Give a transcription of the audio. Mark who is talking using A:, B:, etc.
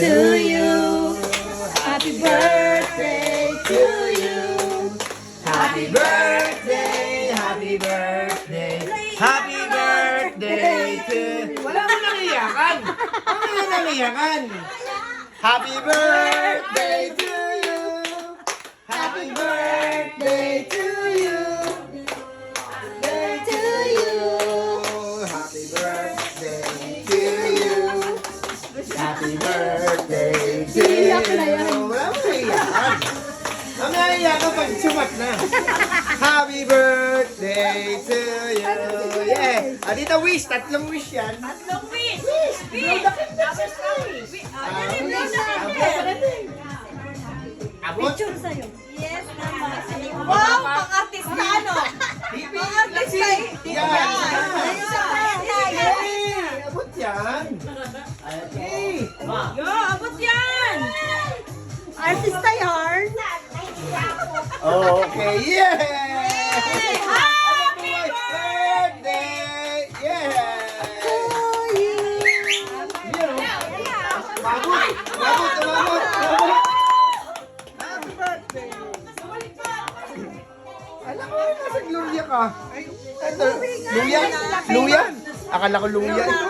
A: To you, happy birthday to you.
B: Happy birthday, happy birthday, happy birthday to... Wala mo nang iyakan! Wala mo nang iyakan! Happy birthday to you! Happy birthday to you!
A: To you.
B: Happy birthday to you! Happy birthday to you! Wala mo nang iyakan! Ang naiiyakan pag sumat na. Happy birthday to you! Yeah! Adita wish! Tatlong wish yan.
C: Tatlong wish!
B: Wish! Abot!
C: Yes, naman. Wow, pang-artista, ano? Pang-artista.
B: Yan!
C: Yan.
B: Abot yan! Okay!
C: Yo, abot yan!
A: Artista yarn.
B: Okay! Yeah!
C: Happy
B: birthday! Yeah! Yan, oh. Babot! Babot! Babot! Happy birthday! Alam mo, nasa Gloria ka. Ito, Luya? Luya? Akala ko Luya ito.